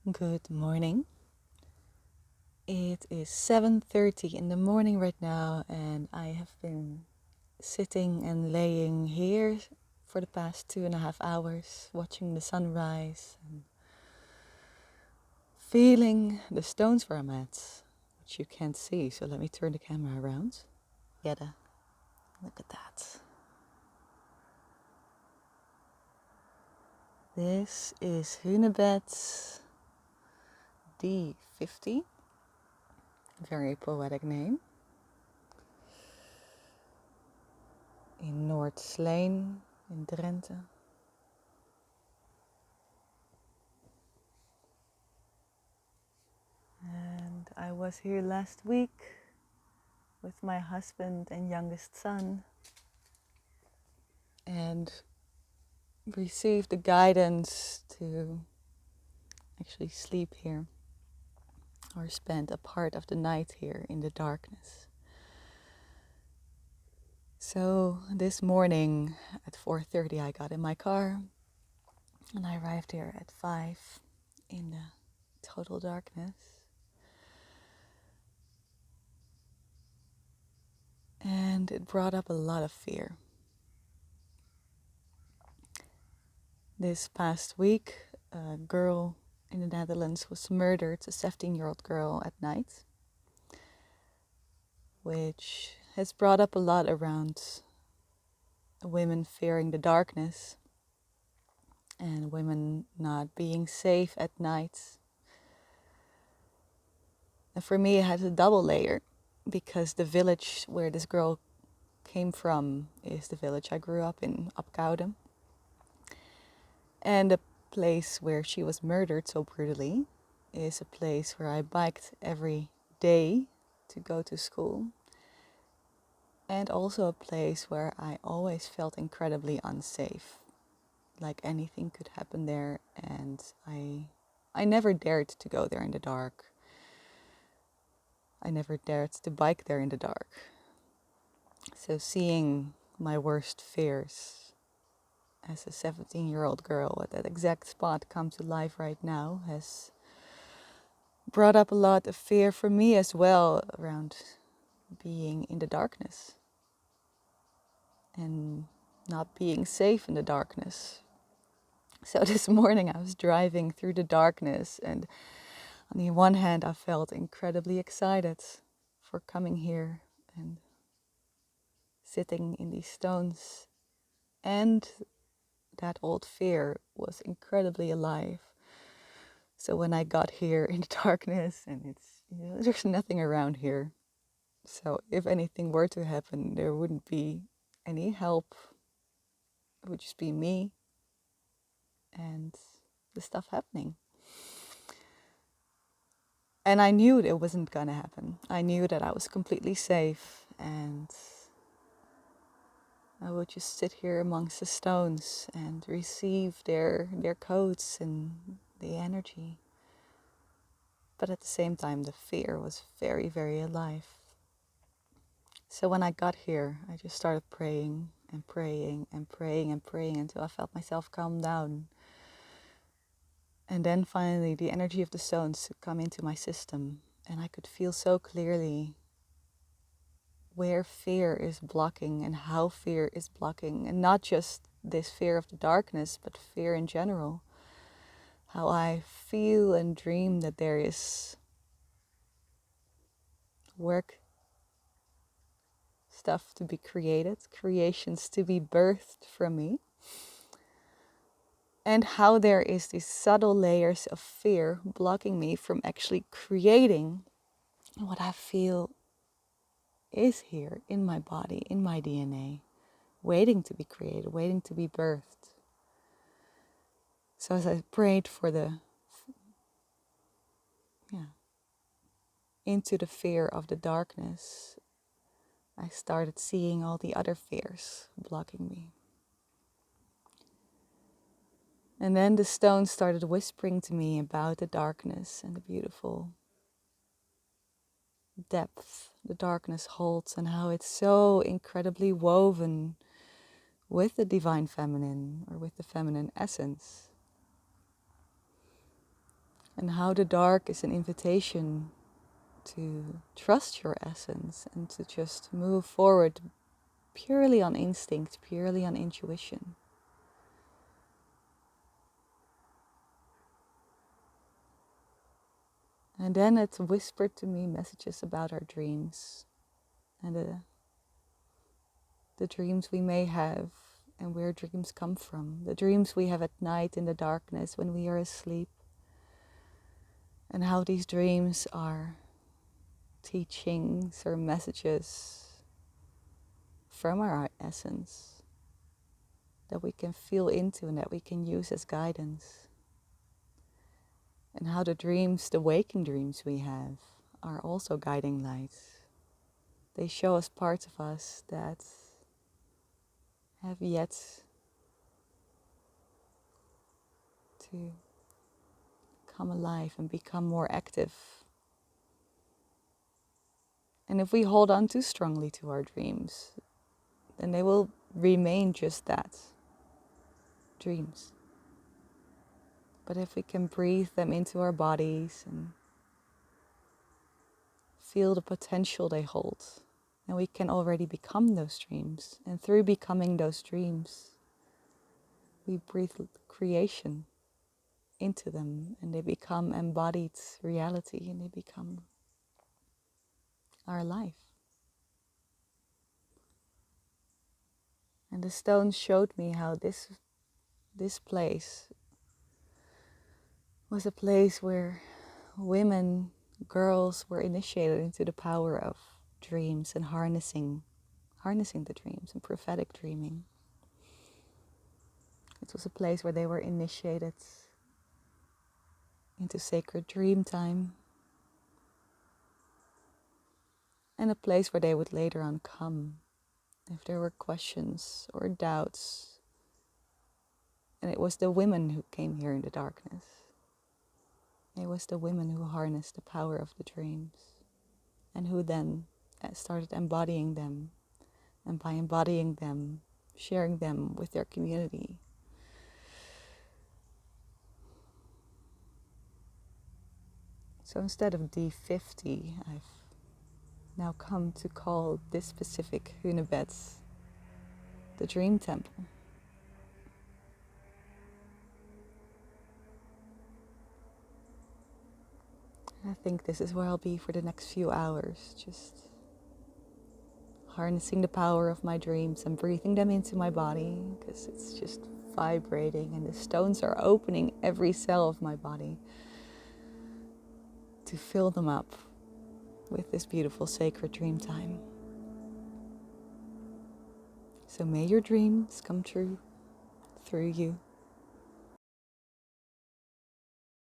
Good morning. It is 7:30 in the morning right now, and I have been sitting and laying here for the past 2.5 hours, watching the sunrise and feeling the stones where I'm at, which you can't see. So let me turn the camera around. Yada, look at that. This is Hunebed D50, very poetic name, in Noordsleen in Drenthe. And I was here last week with my husband and youngest son and received the guidance to actually sleep here or spend a part of the night here in the darkness. So this morning at 4:30 I got in my car and I arrived here at 5 in the total darkness. And it brought up a lot of fear. This past week, a girl in the Netherlands was murdered, a 17-year-old girl, at night, which has brought up a lot around women fearing the darkness and women not being safe at night. And for me, it has a double layer because the village where this girl came from is the village I grew up in, Apkoude. And the place where she was murdered so brutally is a place where I biked every day to go to school. And also a place where I always felt incredibly unsafe. Like anything could happen there, and I never dared to go there in the dark. I never dared to bike there in the dark. So seeing my worst fears as a 17-year-old girl at that exact spot come to life right now has brought up a lot of fear for me as well around being in the darkness and not being safe in the darkness. So this morning I was driving through the darkness, and on the one hand I felt incredibly excited for coming here and sitting in these stones, and that old fear was incredibly alive. So when I got here in the darkness and there's nothing around here, so if anything were to happen there wouldn't be any help. It would just be me and the stuff happening. And I knew it wasn't gonna happen. I knew that I was completely safe and I would just sit here amongst the stones and receive their codes and the energy. But at the same time, the fear was very, very alive. So when I got here, I just started praying and praying and praying and praying until I felt myself calm down. And then finally, the energy of the stones come into my system, and I could feel so clearly where fear is blocking and how fear is blocking, and not just this fear of the darkness, but fear in general. How I feel and dream that there is work, stuff to be created, creations to be birthed from me. And how there is these subtle layers of fear blocking me from actually creating what I feel is here in my body, in my DNA, waiting to be created, waiting to be birthed. So as I prayed for into the fear of the darkness, I started seeing all the other fears blocking me. And then the stones started whispering to me about the darkness and the beautiful depth the darkness holds and how it's so incredibly woven with the divine feminine or with the feminine essence. And how the dark is an invitation to trust your essence and to just move forward purely on instinct, purely on intuition. And then it whispered to me messages about our dreams and the dreams we may have and where dreams come from. The dreams we have at night in the darkness when we are asleep. And how these dreams are teachings or messages from our essence that we can feel into and that we can use as guidance. And how the dreams, the waking dreams we have, are also guiding lights. They show us parts of us that have yet to come alive and become more active. And if we hold on too strongly to our dreams, then they will remain just that, dreams. But if we can breathe them into our bodies and feel the potential they hold, then we can already become those dreams. And through becoming those dreams, we breathe creation into them and they become embodied reality and they become our life. And the stones showed me how this place was a place where women, girls were initiated into the power of dreams and harnessing the dreams and prophetic dreaming. It was a place where they were initiated into sacred dream time, and a place where they would later on come if there were questions or doubts. And it was the women who came here in the darkness. It was the women who harnessed the power of the dreams and who then started embodying them, and by embodying them, sharing them with their community. So instead of D50, I've now come to call this specific Hunebed the Dream Temple. I think this is where I'll be for the next few hours, just harnessing the power of my dreams and breathing them into my body, because it's just vibrating and the stones are opening every cell of my body to fill them up with this beautiful sacred dream time. So may your dreams come true through you.